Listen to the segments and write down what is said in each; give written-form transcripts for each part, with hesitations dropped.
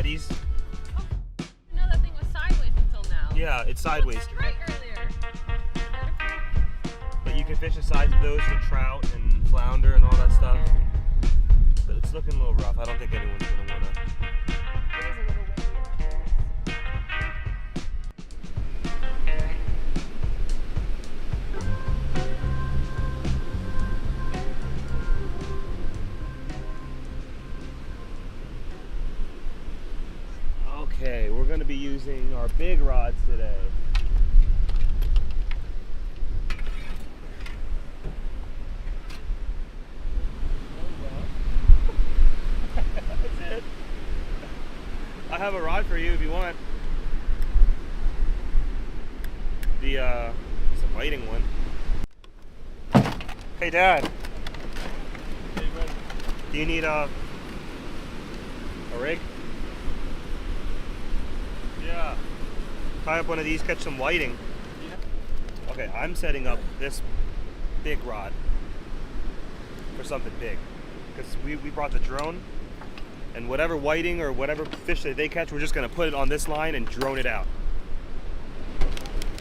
these? Oh, no, that thing was sideways until now. Yeah, it's sideways. It right earlier. But you can fish the sides of those for trout and flounder and all that stuff. But it's looking a little rough. I don't think anyone's gonna wanna. It is a little windy in my face. Okay, we're gonna be using our big rods today. That's it. I have a rod for you if you want. It's a biting one. Hey Dad. Do you need a rig? Yeah. Tie up one of these, catch some whiting. Yeah. Okay, I'm setting up this big rod for something big. Because we brought the drone, and whatever whiting or whatever fish that they catch, we're just gonna put it on this line and drone it out.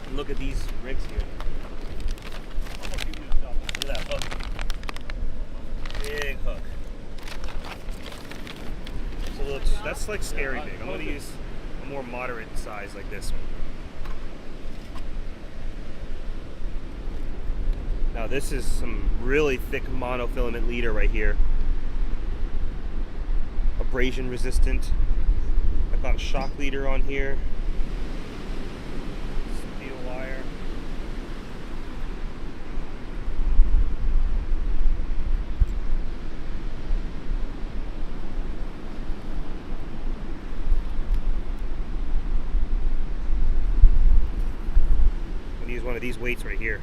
And look at these rigs here. Look at that hook. Big hook. So looks, that's like scary big. I'm gonna use a more moderate size like this one. Now this is some really thick monofilament leader right here. Abrasion resistant. I've got a shock leader on here. Steel wire. I'm gonna use one of these weights right here.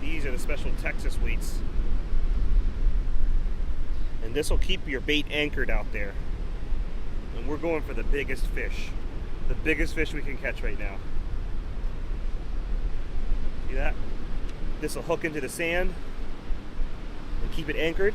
These are the special Texas weights. And this will keep your bait anchored out there. And we're going for the biggest fish. The biggest fish we can catch right now. See that? This will hook into the sand and keep it anchored.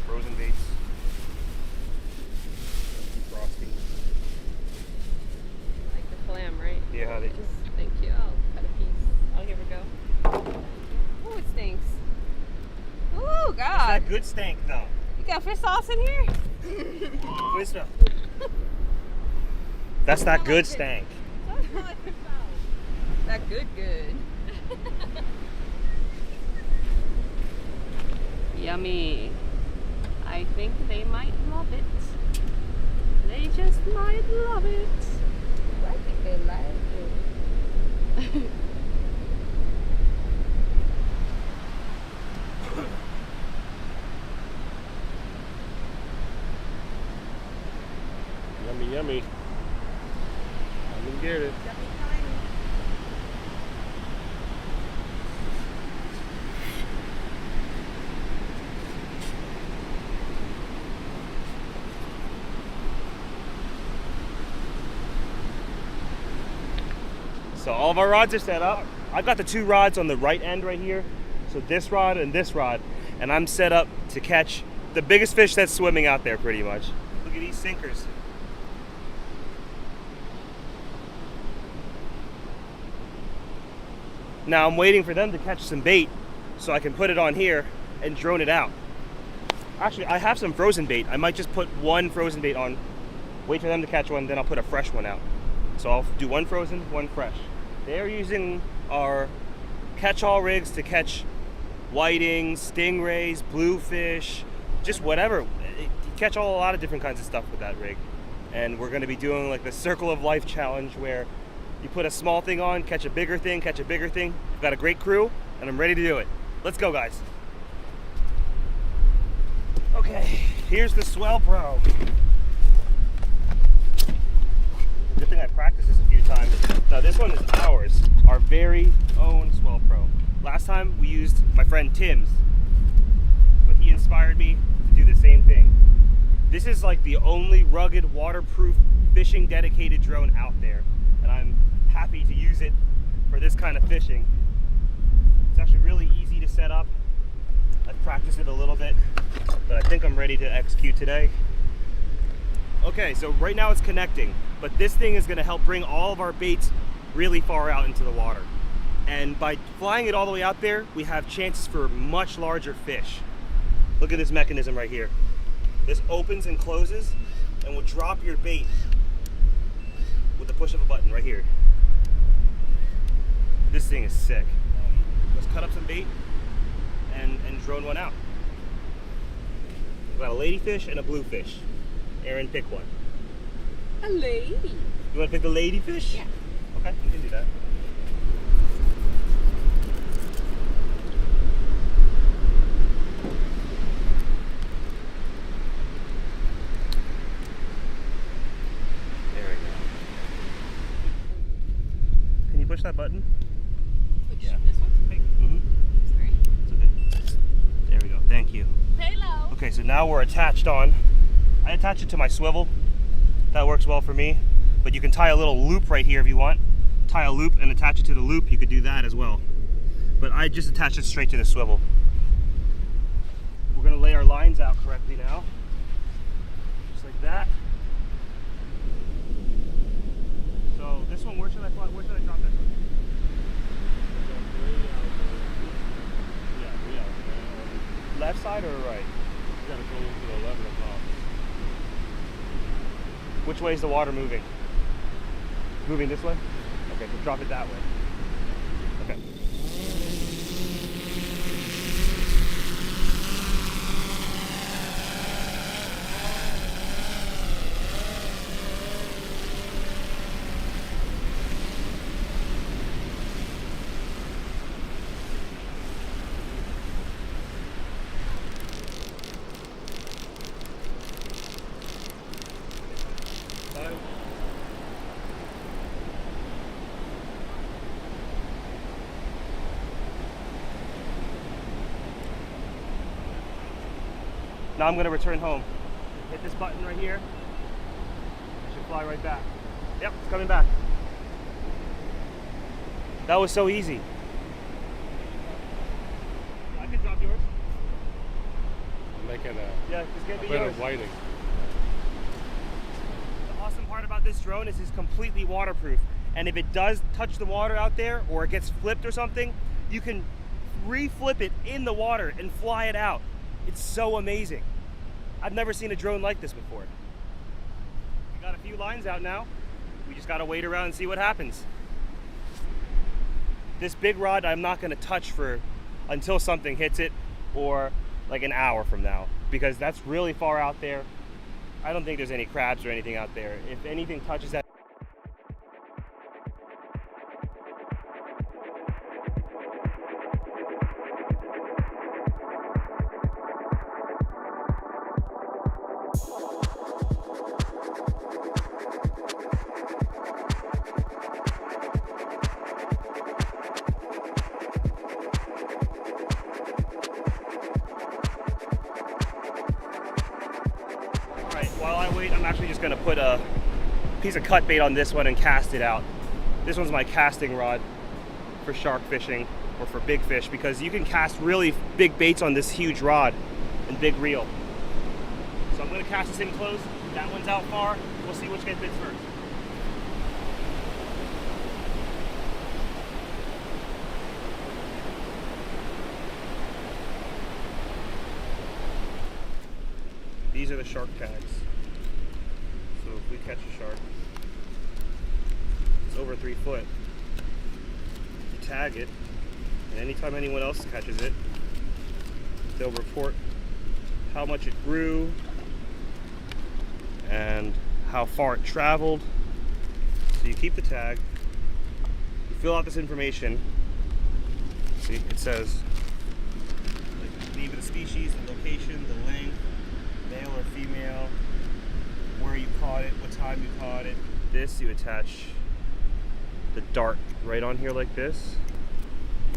Frozen baits. Frosty. Like the clam, right? Yeah, they Yes, thank you. I'll cut a piece. Oh, here we go. Oh, it stinks. Oh, It's God. that good stank though. You got fish sauce in here? Good stuff. That's that good stank. That good. Yummy. I think they might love it. They just might love it. I think they like it. Yummy, yummy. I'm gonna get it. So all of our rods are set up. I've got the two rods on the right end right here. So this rod and this rod. And I'm set up to catch the biggest fish that's swimming out there pretty much. Look at these sinkers. Now I'm waiting for them to catch some bait so I can put it on here and drone it out. Actually, I have some frozen bait. I might just put one frozen bait on, wait for them to catch one, then I'll put a fresh one out. So I'll do one frozen, one fresh. They're using our catch-all rigs to catch whiting, stingrays, bluefish, just whatever. You catch a lot of different kinds of stuff with that rig. And we're gonna be doing like the Circle of Life challenge where you put a small thing on, catch a bigger thing, catch a bigger thing. I've got a great crew and I'm ready to do it. Let's go, guys. Okay, here's the Swell Pro. Good thing I practiced this a few times. Now this this one is ours, our very own Swell Pro. Last time we used my friend Tim's, but he inspired me to do the same thing. This is like the only rugged, waterproof, fishing dedicated drone out there, and I'm happy to use it for this kind of fishing. It's actually really easy to set up. I've practiced it a little bit, but I think I'm ready to execute today. Okay, so right now it's connecting, but this thing is going to help bring all of our baits really far out into the water. And by flying it all the way out there, we have chances for much larger fish. Look at this mechanism right here. This opens and closes and will drop your bait with the push of a button right here. This thing is sick. Let's cut up some bait and drone one out. We've got a ladyfish and a bluefish. Aaron, pick one. A lady. You want to pick the ladyfish? Yeah. Okay, you can do that. There we go. Can you push that button? Which, Yeah. this one? Sorry. It's okay. There we go. Thank you. Hello. Okay, so now we're attached on. I attach it to my swivel. That works well for me. But you can tie a little loop right here if you want. Tie a loop and attach it to the loop. You could do that as well. But I just attach it straight to the swivel. We're gonna lay our lines out correctly now. Just like that. So this one, where should I drop this one? Left side or right? You gotta go to the left and off. Which way is the water moving? Moving this way? Okay, so drop it that way. Okay. Now I'm going to return home. Hit this button right here. It should fly right back. Yep, it's coming back. That was so easy. I can drop yours. I'm making a Yeah, just get me bit yours. of whiting. The awesome part about this drone is it's completely waterproof. And if it does touch the water out there or it gets flipped or something, you can re-flip it in the water and fly it out. It's so amazing. I've never seen a drone like this before. We got a few lines out now. We just gotta wait around and see what happens. This big rod I'm not gonna touch until something hits it, or like an hour from now, because that's really far out there. I don't think there's any crabs or anything out there. If anything touches that, while I wait, I'm actually just gonna put a piece of cut bait on this one and cast it out. This one's my casting rod for shark fishing or for big fish, because you can cast really big baits on this huge rod and big reel. So I'm gonna cast this in close. That one's out far. We'll see which gets bit first. These are the shark tags. So if we catch a shark, it's over 3 foot, you tag it, and anytime anyone else catches it, they'll report how much it grew and how far it traveled. So you keep the tag, you fill out this information. See, it says the name of the species, the location, the length, male or female, where you caught it, what time you caught it. This you attach the dart right on here like this.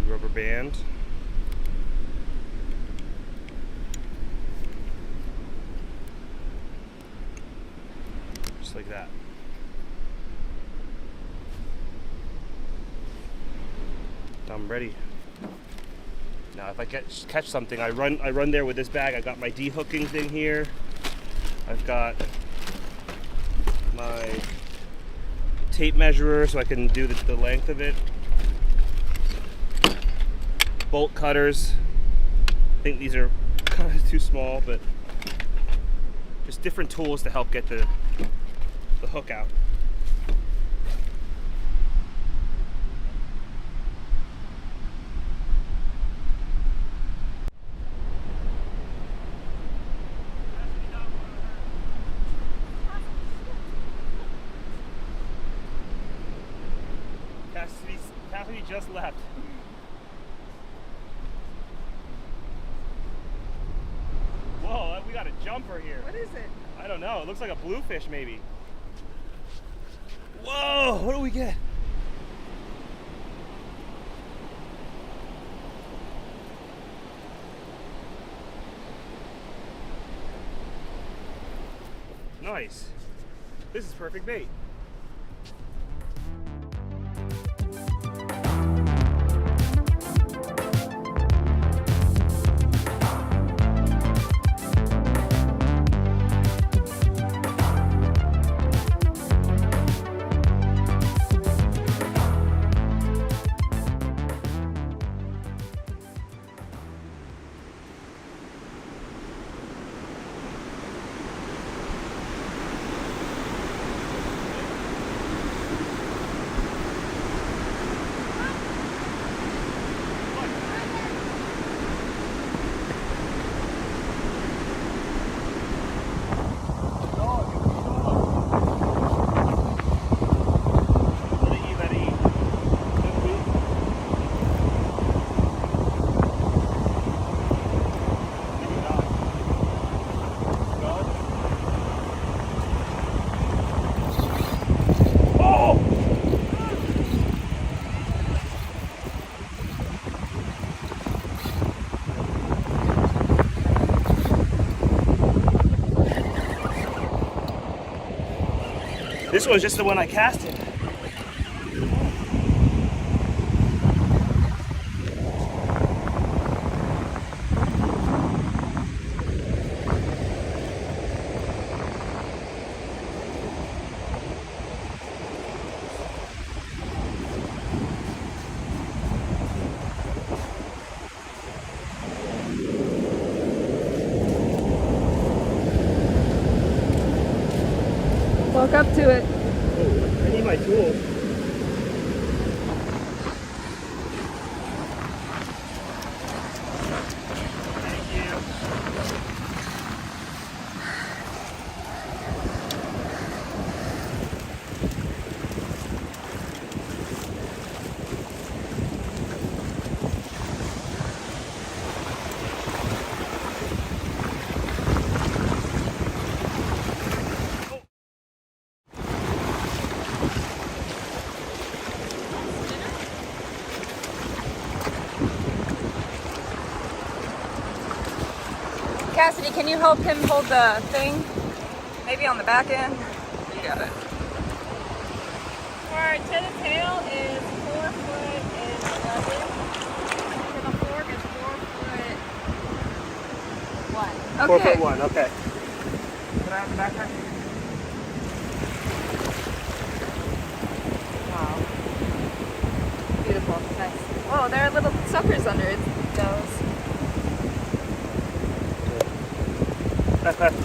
Rubber band. Just like that. I'm ready. Now if I catch something, I run there with this bag. I got my de-hooking thing here. I've got my tape measurer so I can do the length of it. Bolt cutters. I think these are kind of too small, but just different tools to help get the hook out. Cassidy just left. Whoa, we got a jumper here. What is it? I don't know. It looks like a bluefish maybe. Whoa, what do we get? Nice. This is perfect bait. This one's just the one I casted. Walk up to it. Oh, I need my tools. Thank you. Cassidy, can you help him hold the thing? Maybe on the back end? You got it. For to the tail is 4 foot and 11. For the fork is 4 foot 1. Okay. 4'1", okay. Can I have the backpack? Wow. Beautiful. Nice. Whoa, there are little suckers under its nose. Got it.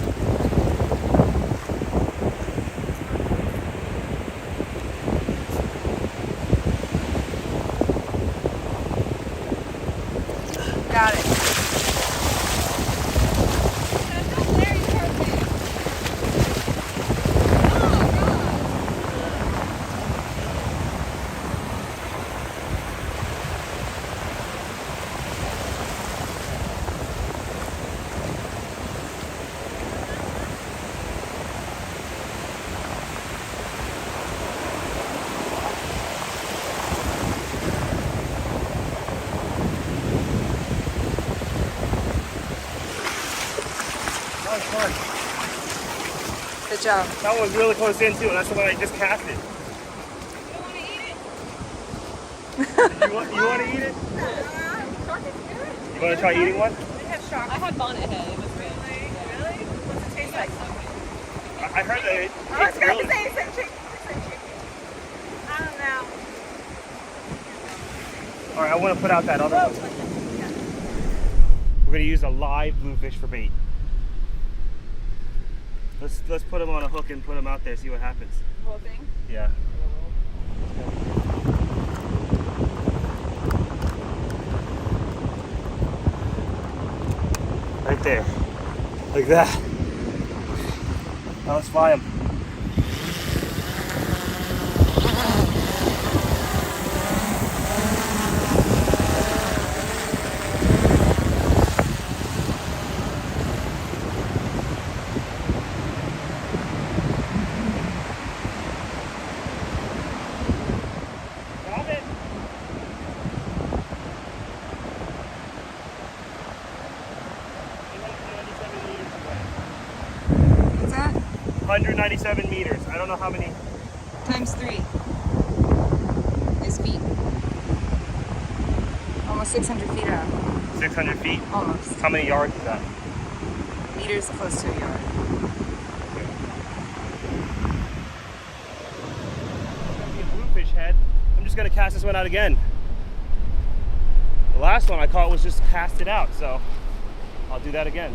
job. That one's really close in too, and that's the one I just casted. You want to eat it? You want to try eating one? I had bonnet head. It was good. Really? What's it taste like? I heard that it I was tastes about really. to say it's like chicken. I don't know. All right, I want to put out that other one. We're gonna use a live bluefish for bait. Let's put him on a hook and put him out there. See what happens. Whole thing? Yeah. Right there, like that. Now let's fly him. Got it. What's that? 197 meters. I don't know how many. Times 3 is feet. Almost 600 feet out. 600 feet. Almost. How many yards is that? Meters close to a yard. Gonna be a bluefish head. I'm just gonna cast this one out again. The last one I caught was just casted out, so I'll do that again.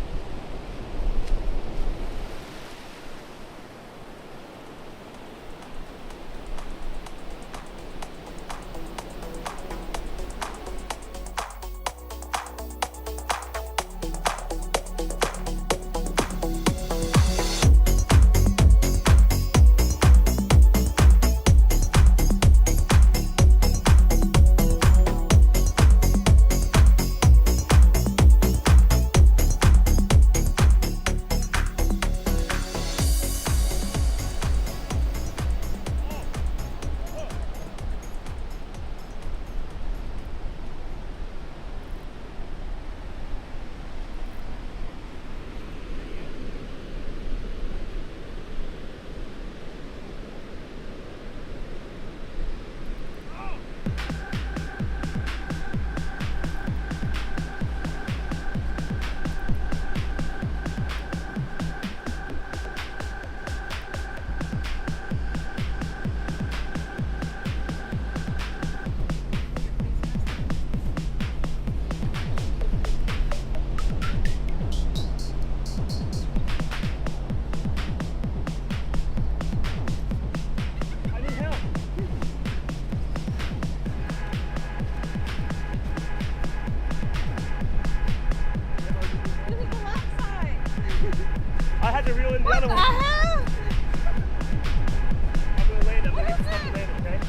I had to reel in the other one. I'm gonna land him. I'm gonna get stuff to land him, okay?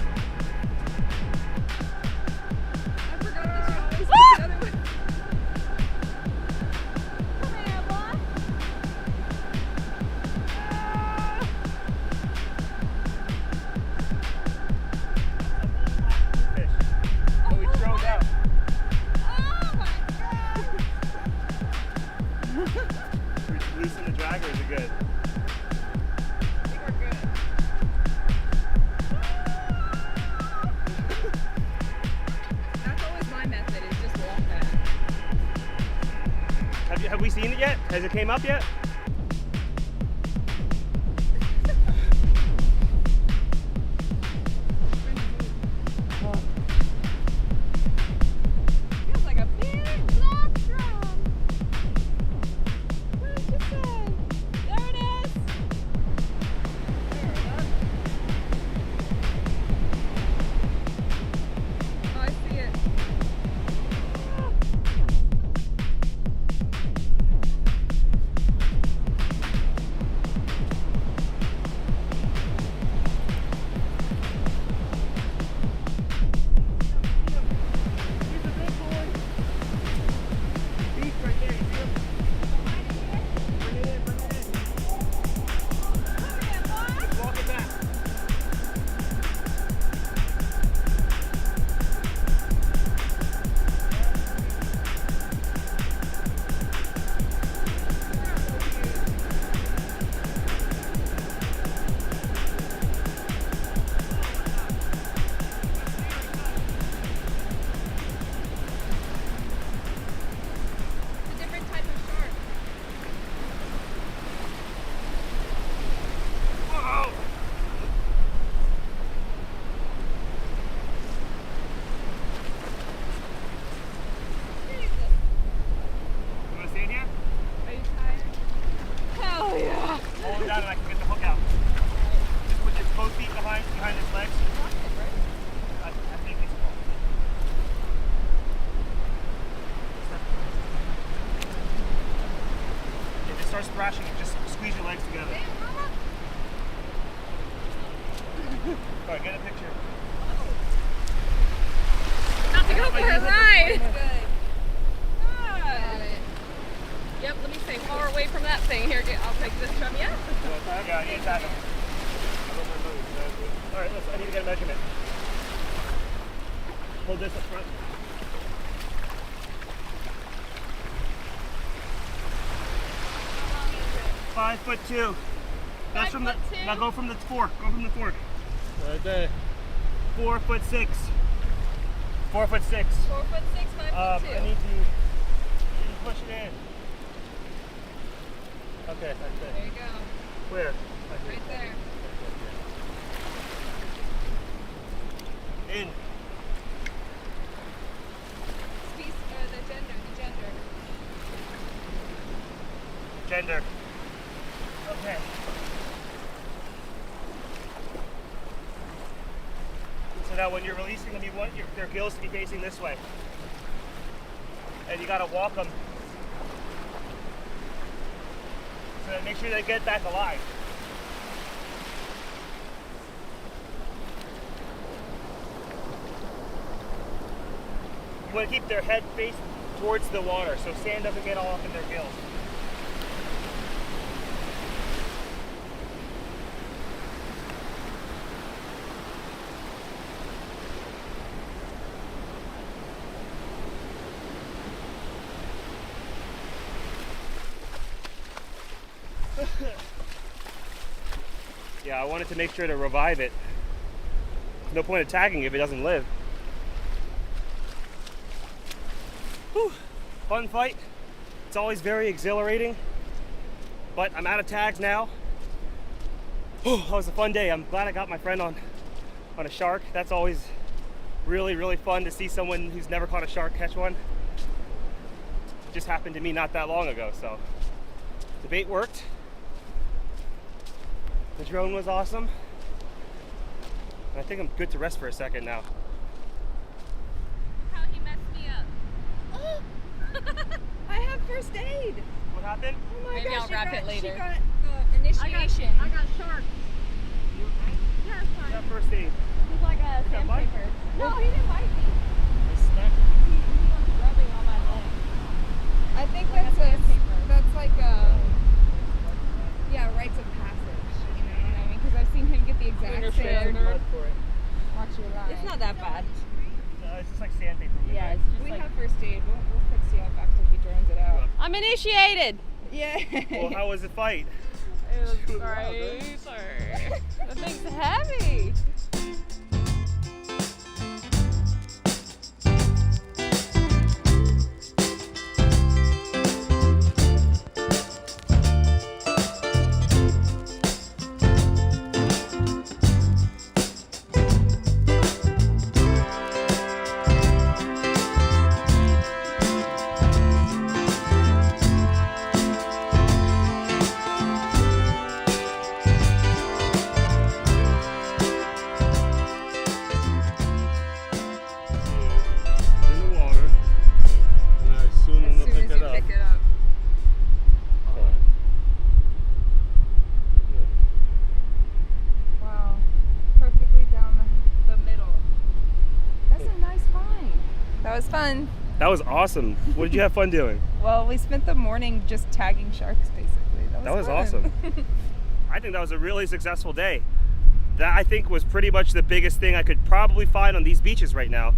I forgot that you always pick the other one. Come here, boy. Fish. Oh, we throw out. Oh my god. Loosen the drag, or is it good? I think we're good. That's always my method, is just walk back. Have we seen it yet? Has it came up yet? Feels like a big black drum. What did you say? There it is. There it is. Oh, I see it. start splashing, just squeeze your legs together. Alright, get a picture. Not to go for a ride. Yep, let me stay far away from that thing. Here, I'll take this from you. Yeah, you tag him. Alright, I need to get a measurement. Hold this up front. How long is it? 5'2". That's from the. 5'2"? Now go from the fork. Go from the fork. Right there. 4'6". 4'6". 4'6", 5'2". I need to push it in. Okay, that's it. There you go. Where? Right there. In. The gender. Gender. Okay. So now when you're releasing them, you want their gills to be facing this way. And you gotta walk them. So that make sure they get back alive. You want to keep their head faced towards the water so sand doesn't get all up in their gills. Yeah, I wanted to make sure to revive it. There's no point of tagging if it doesn't live. Whew. Fun fight. It's always very exhilarating. But I'm out of tags now. Whew, that was a fun day. I'm glad I got my friend on a shark. That's always really, really fun to see someone who's never caught a shark catch one. It just happened to me not that long ago, so the bait worked. The drone was awesome. I think I'm good to rest for a second now. How he messed me up. I have first aid. What happened? Oh my Maybe gosh, I'll wrap it later. She got initiation. I got shark. You okay? Yeah, it's You fine. got first aid. He's like a got bite? sandpaper. No, he didn't bite me. I stuck. He was rubbing on my leg. I think Like a sandpaper. that's like yeah, rites of passage. You know what I mean? Because I've seen him get the exact same. Watch your line. It's not that bad. No, it's just like sandpaper. Yeah, right? it's just We like... have first aid. We'll fix you up after he drones it out. I'm initiated. Yeah. Well, how was the fight? It was great. The thing's heavy. In the water. And I assume I'm As gonna soon pick as it you up. pick it up. Alright. Good. Wow. Perfectly down the middle. That's a nice find. That was fun. That was awesome. What did you have fun doing? Well, we spent the morning just tagging sharks, basically. That was fun. awesome. I think that was a really successful day. That I think was pretty much the biggest thing I could probably find on these beaches right now.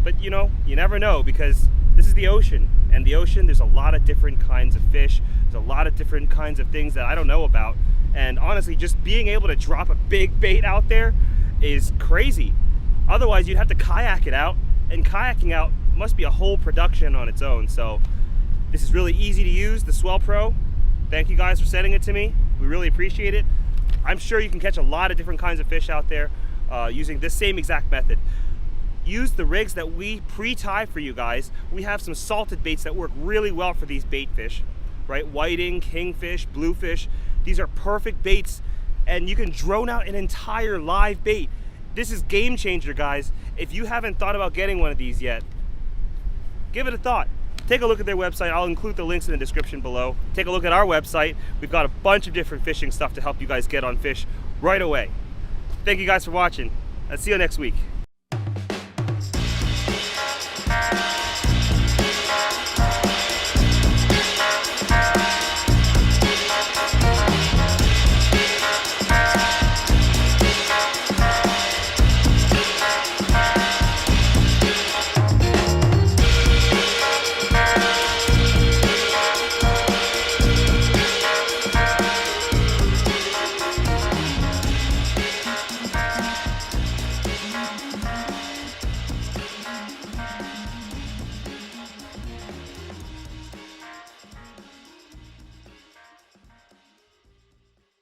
But you know, you never know because this is the ocean. And the ocean, there's a lot of different kinds of fish. There's a lot of different kinds of things that I don't know about. And honestly, just being able to drop a big bait out there is crazy. Otherwise, you'd have to kayak it out. And kayaking out must be a whole production on its own. So this is really easy to use, the Swell Pro. Thank you guys for sending it to me. We really appreciate it. I'm sure you can catch a lot of different kinds of fish out there using this same exact method. Use the rigs that we pre-tie for you guys. We have some salted baits that work really well for these bait fish, right? Whiting, kingfish, bluefish. These are perfect baits and you can drone out an entire live bait. This is game changer, guys. If you haven't thought about getting one of these yet, give it a thought. take a look at their website. I'll include the links in the description below. Take a look at our website. We've got a bunch of different fishing stuff to help you guys get on fish right away. Thank you guys for watching. I'll see you next week.